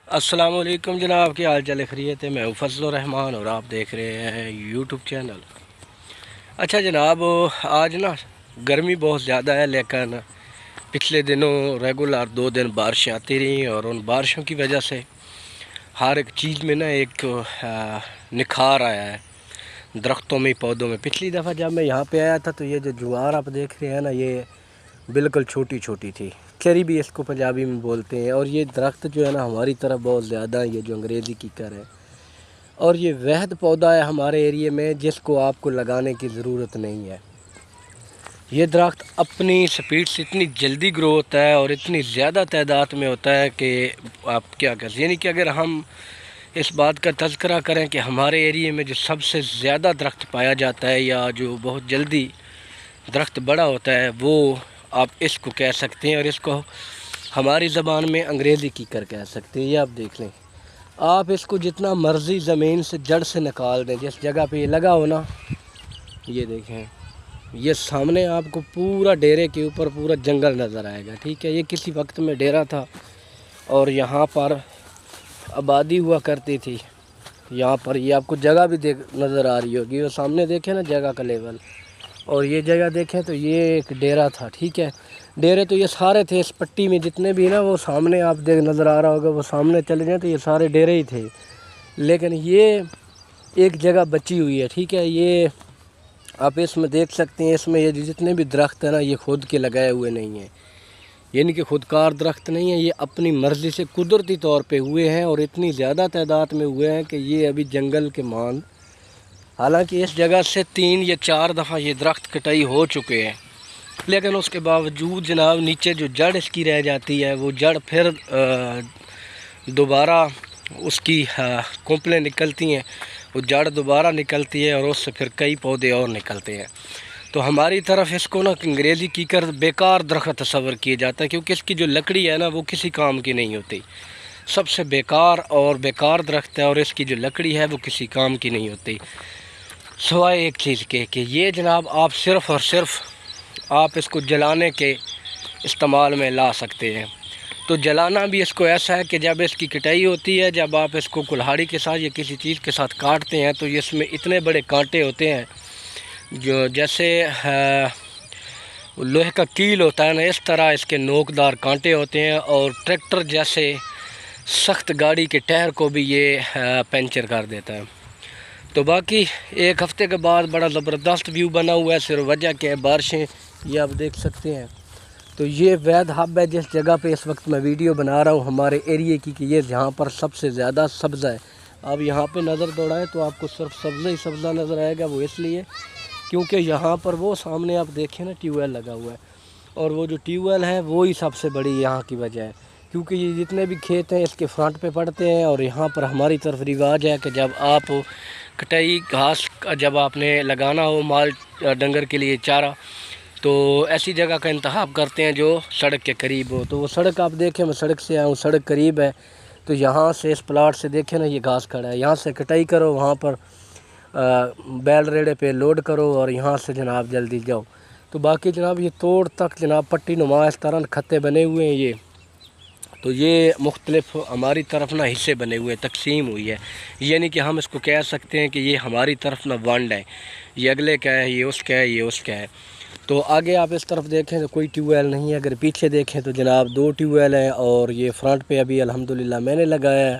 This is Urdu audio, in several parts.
السلام علیکم جناب، کی حال چال خیریت ہے؟ میں ہوں فضل الرحمان اور آپ دیکھ رہے ہیں یوٹیوب چینل۔ اچھا جناب، آج نا گرمی بہت زیادہ ہے، لیکن پچھلے دنوں ریگولر 2 دن بارشیں آتی رہیں اور ان بارشوں کی وجہ سے ہر ایک چیز میں نا ایک نکھار آیا ہے، درختوں میں پودوں میں۔ پچھلی دفعہ جب میں یہاں پہ آیا تھا تو یہ جو جوار آپ دیکھ رہے ہیں نا، یہ بالکل چھوٹی چھوٹی تھی، چری بھی اس کو پنجابی میں بولتے ہیں۔ اور یہ درخت جو ہے نا ہماری طرف بہت زیادہ ہے، یہ جو انگریزی کیکر ہے، اور یہ وحد پودا ہے ہمارے ایریے میں جس کو آپ کو لگانے کی ضرورت نہیں ہے۔ یہ درخت اپنی سپیڈ سے اتنی جلدی گرو ہوتا ہے اور اتنی زیادہ تعداد میں ہوتا ہے کہ آپ کیا کہتے ہیں، یعنی کہ اگر ہم اس بات کا تذکرہ کریں کہ ہمارے ایریے میں جو سب سے زیادہ درخت پایا جاتا ہے یا جو بہت جلدی درخت بڑا ہوتا ہے، وہ آپ اس کو کہہ سکتے ہیں، اور اس کو ہماری زبان میں انگریزی کیکر کہہ سکتے ہیں۔ یہ آپ دیکھ لیں، آپ اس کو جتنا مرضی زمین سے جڑ سے نکال دیں، جس جگہ پہ یہ لگا ہو نا، یہ دیکھیں، یہ سامنے آپ کو پورا ڈیرے کے اوپر پورا جنگل نظر آئے گا، ٹھیک ہے۔ یہ کسی وقت میں ڈیرا تھا اور یہاں پر آبادی ہوا کرتی تھی۔ یہاں پر یہ آپ کو جگہ بھی نظر آ رہی ہوگی، وہ سامنے دیکھیں نا جگہ کا لیول، اور یہ جگہ دیکھیں تو یہ ایک ڈیرا تھا، ٹھیک ہے۔ ڈیرے تو یہ سارے تھے اس پٹی میں جتنے بھی نا، وہ سامنے آپ نظر آ رہا ہوگا، وہ سامنے چلے جائیں تو یہ سارے ڈیرے ہی تھے، لیکن یہ ایک جگہ بچی ہوئی ہے، ٹھیک ہے۔ یہ آپ اس میں دیکھ سکتے ہیں، اس میں یہ جتنے بھی درخت ہیں نا، یہ خود کے لگائے ہوئے نہیں ہیں، یعنی کہ خودکار درخت نہیں ہیں، یہ اپنی مرضی سے قدرتی طور پہ ہوئے ہیں، اور اتنی زیادہ تعداد میں ہوئے ہیں کہ یہ ابھی جنگل کے ماند، حالانکہ اس جگہ سے 3 یا 4 دفعہ یہ درخت کٹائی ہو چکے ہیں، لیکن اس کے باوجود جناب نیچے جو جڑ اس کی رہ جاتی ہے، وہ جڑ پھر دوبارہ اس کی کونپلیں نکلتی ہیں، وہ جڑ دوبارہ نکلتی ہے اور اس سے پھر کئی پودے اور نکلتے ہیں۔ تو ہماری طرف اس کو نا انگریزی کیکر بیکار درخت تصور کیا جاتا ہے، کیونکہ اس کی جو لکڑی ہے نا وہ کسی کام کی نہیں ہوتی، سب سے بیکار درخت ہے، اور اس کی جو لکڑی ہے وہ کسی کام کی نہیں ہوتی، سوائے ایک چیز کے کہ یہ جناب آپ صرف اور صرف آپ اس کو جلانے کے استعمال میں لا سکتے ہیں۔ تو جلانا بھی اس کو ایسا ہے کہ جب اس کی کٹائی ہوتی ہے، جب آپ اس کو کلہاڑی کے ساتھ یا کسی چیز کے ساتھ کاٹتے ہیں تو اس میں اتنے بڑے کانٹے ہوتے ہیں، جو جیسے لوہے کا کیل ہوتا ہے نا، اس طرح اس کے نوکدار کانٹے ہوتے ہیں، اور ٹریکٹر جیسے سخت گاڑی کے ٹائر کو بھی یہ پنچر کر دیتا ہے۔ تو باقی ایک ہفتے کے بعد بڑا زبردست ویو بنا ہوا ہے، صرف وجہ کیا ہے بارشیں، یہ آپ دیکھ سکتے ہیں۔ تو یہ وید ہب ہے جس جگہ پہ اس وقت میں ویڈیو بنا رہا ہوں ہمارے ایریے کی، کہ یہ یہاں پر سب سے زیادہ سبزہ ہے۔ آپ یہاں پہ نظر دوڑائیں تو آپ کو صرف سبزہ ہی سبزہ نظر آئے گا، وہ اس لیے کیونکہ یہاں پر وہ سامنے آپ دیکھیں نا ٹیوب ویل لگا ہوا ہے، اور وہ جو ٹیوب ویل ہے وہی سب سے بڑی یہاں کی وجہ ہے، کیونکہ یہ جتنے بھی کھیت ہیں اس کے فرنٹ پہ پڑتے ہیں، اور یہاں پر ہماری طرف رواج ہے کہ جب آپ کٹائی گھاس جب آپ نے لگانا ہو مال ڈنگر کے لیے چارہ، تو ایسی جگہ کا انتخاب کرتے ہیں جو سڑک کے قریب ہو۔ تو وہ سڑک آپ دیکھیں، میں سڑک سے آیا ہوں، سڑک قریب ہے، تو یہاں سے اس پلاٹ سے دیکھیں نا یہ گھاس کھڑا ہے، یہاں سے کٹائی کرو، وہاں پر بیل ریڑے پہ لوڈ کرو، اور یہاں سے جناب جلدی جاؤ۔ تو باقی جناب یہ توڑ تک جناب پٹی نما اس طرح خطے بنے ہوئے ہیں، یہ تو یہ مختلف ہماری طرف نہ حصے بنے ہوئے ہیں، تقسیم ہوئی ہے، یعنی کہ ہم اس کو کہہ سکتے ہیں کہ یہ ہماری طرف نہ ونڈ ہے، یہ اگلے کا ہے، یہ اس کا ہے، یہ اس کا ہے۔ تو آگے آپ اس طرف دیکھیں تو کوئی ٹیوب ویل نہیں ہے، اگر پیچھے دیکھیں تو جناب 2 ٹیوب ویل ہیں، اور یہ فرنٹ پہ ابھی الحمدللہ میں نے لگایا ہے،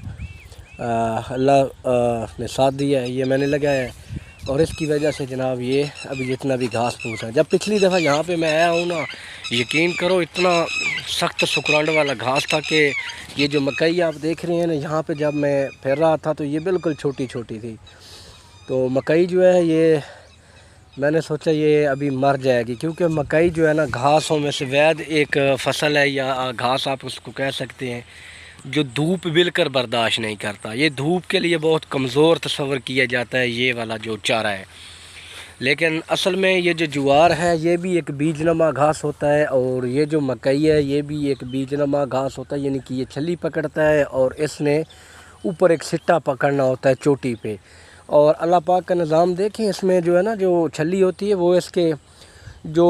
اللہ نے ساتھ دیا ہے، یہ میں نے لگایا ہے، اور اس کی وجہ سے جناب یہ ابھی جتنا بھی گھاس پھوس ہے، جب پچھلی دفعہ یہاں پہ میں آیا ہوں نا، یقین کرو اتنا سخت سکرانڈ والا گھاس تھا کہ یہ جو مکئی آپ دیکھ رہے ہیں نا، یہاں پہ جب میں پھر رہا تھا تو یہ بالکل چھوٹی چھوٹی تھی، تو مکئی جو ہے یہ میں نے سوچا یہ ابھی مر جائے گی، کیونکہ مکئی جو ہے نا گھاسوں میں سے وید ایک فصل ہے، یا گھاس آپ اس کو کہہ سکتے ہیں، جو دھوپ بل کر برداشت نہیں کرتا، یہ دھوپ کے لیے بہت کمزور تصور کیا جاتا ہے یہ والا جو چارہ ہے، لیکن اصل میں یہ جو جوار ہے یہ بھی ایک بیج نما گھاس ہوتا ہے، اور یہ جو مکئی ہے یہ بھی ایک بیج نما گھاس ہوتا ہے، یعنی کہ یہ چھلی پکڑتا ہے اور اس نے اوپر ایک سٹا پکڑنا ہوتا ہے چوٹی پہ، اور اللہ پاک کا نظام دیکھیں، اس میں جو ہے نا جو چھلی ہوتی ہے وہ اس کے جو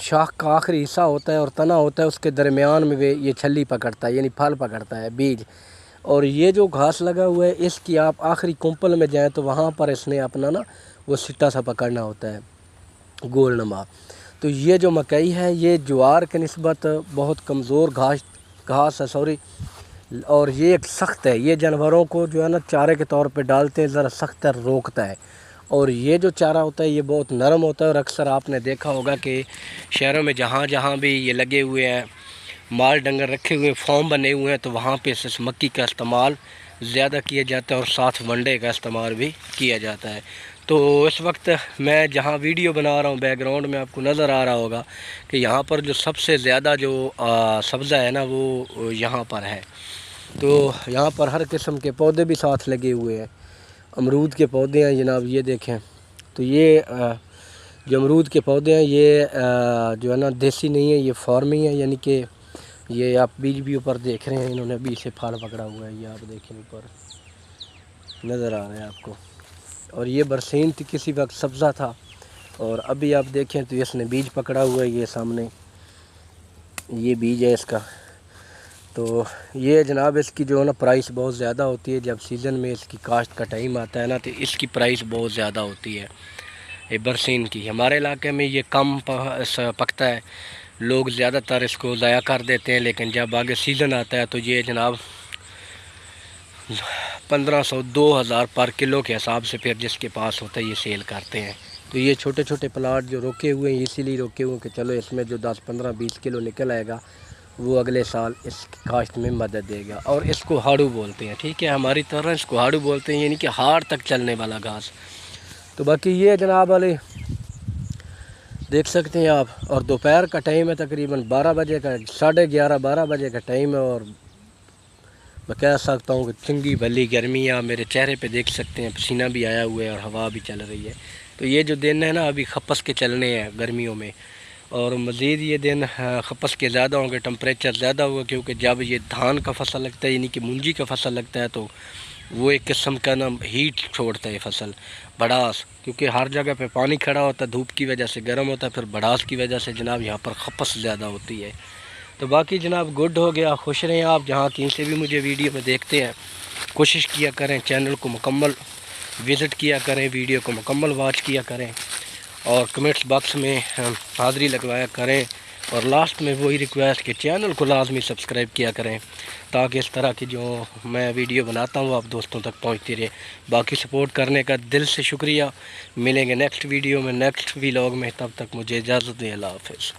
شاخ کا آخری حصہ ہوتا ہے اور تنا ہوتا ہے اس کے درمیان میں یہ چھلی پکڑتا ہے، یعنی پھل پکڑتا ہے، بیج. اور یہ جو گھاس لگا ہوا ہے اس کی آپ آخری کمپل میں جائیں تو وہاں پر اس نے اپنا نا وہ سٹا سا پکڑنا ہوتا ہے گول نما. تو یہ جو مکئی ہے یہ جوار کے نسبت بہت کمزور گھاس ہے سوری، اور یہ ایک سخت ہے. یہ جانوروں کو جو ہے نا چارے کے طور پہ ڈالتے ہیں، ذرا سخت روکتا ہے. اور یہ جو چارہ ہوتا ہے یہ بہت نرم ہوتا ہے، اور اکثر آپ نے دیکھا ہوگا کہ شہروں میں جہاں جہاں بھی یہ لگے ہوئے ہیں مال ڈنگر رکھے ہوئے فارم بنے ہوئے ہیں تو وہاں پہ اس مکی کا استعمال زیادہ کیا جاتا ہے اور ساتھ ونڈے کا استعمال بھی کیا جاتا ہے. تو اس وقت میں جہاں ویڈیو بنا رہا ہوں بیک گراؤنڈ میں آپ کو نظر آ رہا ہوگا کہ یہاں پر جو سب سے زیادہ جو سبزہ ہے نا وہ یہاں پر ہے. تو یہاں پر ہر قسم کے پودے بھی ساتھ لگے ہوئے ہیں. امرود کے پودے ہیں جناب، یہ دیکھیں. تو یہ جو امرود کے پودے ہیں یہ جو ہے نا دیسی نہیں ہے، یہ فارمی ہے، یعنی کہ یہ آپ بیج بھی اوپر دیکھ رہے ہیں، انہوں نے بیج سے پھال پکڑا ہوا ہے، یہ آپ دیکھیں اوپر نظر آ رہا ہے آپ کو. اور یہ برسین تھی، کسی وقت سبزہ تھا، اور ابھی آپ دیکھیں تو اس نے بیج پکڑا ہوا ہے. یہ سامنے یہ بیج ہے اس کا. تو یہ جناب اس کی جو ہے نا پرائس بہت زیادہ ہوتی ہے. جب سیزن میں اس کی کاشت کا ٹائم آتا ہے نا تو اس کی پرائس بہت زیادہ ہوتی ہے یہ برسین کی. ہمارے علاقے میں یہ کم پکتا ہے، لوگ زیادہ تر اس کو ضائع کر دیتے ہیں، لیکن جب آگے سیزن آتا ہے تو یہ جناب 1500 2000 پر کلو کے حساب سے پھر جس کے پاس ہوتا ہے یہ سیل کرتے ہیں. تو یہ چھوٹے چھوٹے پلاٹ جو روکے ہوئے ہیں اسی لیے روکے ہوئے ہیں کہ چلو اس میں جو 10 15 20 کلو نکل آئے گا وہ اگلے سال اس کاشت میں مدد دے گا. اور اس کو ہاڑو بولتے ہیں، ٹھیک ہے، ہماری طرح اس کو ہاڑو بولتے ہیں، یعنی کہ ہاڑ تک چلنے والا گھاس. تو باقی یہ جناب والے دیکھ سکتے ہیں آپ. اور دوپہر کا ٹائم ہے، تقریباً 12 بجے کا، 11:30 12 بجے کا ٹائم ہے. اور میں کہہ سکتا ہوں کہ چنگی بھلی گرمی ہے، میرے چہرے پہ دیکھ سکتے ہیں پسینہ بھی آیا ہوا ہے اور ہوا بھی چل رہی ہے. تو یہ جو دن ہے نا ابھی خپس کے چلنے ہیں گرمیوں میں، اور مزید یہ دن خپس کے زیادہ ہوں گے، ٹمپریچر زیادہ ہوگا، کیونکہ جب یہ دھان کا فصل لگتا ہے یعنی کہ مونجی کا فصل لگتا ہے تو وہ ایک قسم کا نا ہیٹ چھوڑتا ہے یہ فصل، بڑاس، کیونکہ ہر جگہ پہ پانی کھڑا ہوتا ہے، دھوپ کی وجہ سے گرم ہوتا ہے، پھر بڑاس کی وجہ سے جناب یہاں پر خپس زیادہ ہوتی ہے. تو باقی جناب گڈ ہو گیا، خوش رہیں آپ جہاں کہیں سے بھی مجھے ویڈیو میں دیکھتے ہیں. کوشش کیا کریں چینل کو مکمل وزٹ کیا کریں، ویڈیو کو مکمل واچ کیا کریں، اور کمنٹس باکس میں حاضری لگوایا کریں. اور لاسٹ میں وہی ریکویسٹ کہ چینل کو لازمی سبسکرائب کیا کریں تاکہ اس طرح کی جو میں ویڈیو بناتا ہوں آپ دوستوں تک پہنچتی رہے. باقی سپورٹ کرنے کا دل سے شکریہ. ملیں گے نیکسٹ ویڈیو میں، نیکسٹ ولاگ میں. تب تک مجھے اجازت دیں. اللہ حافظ.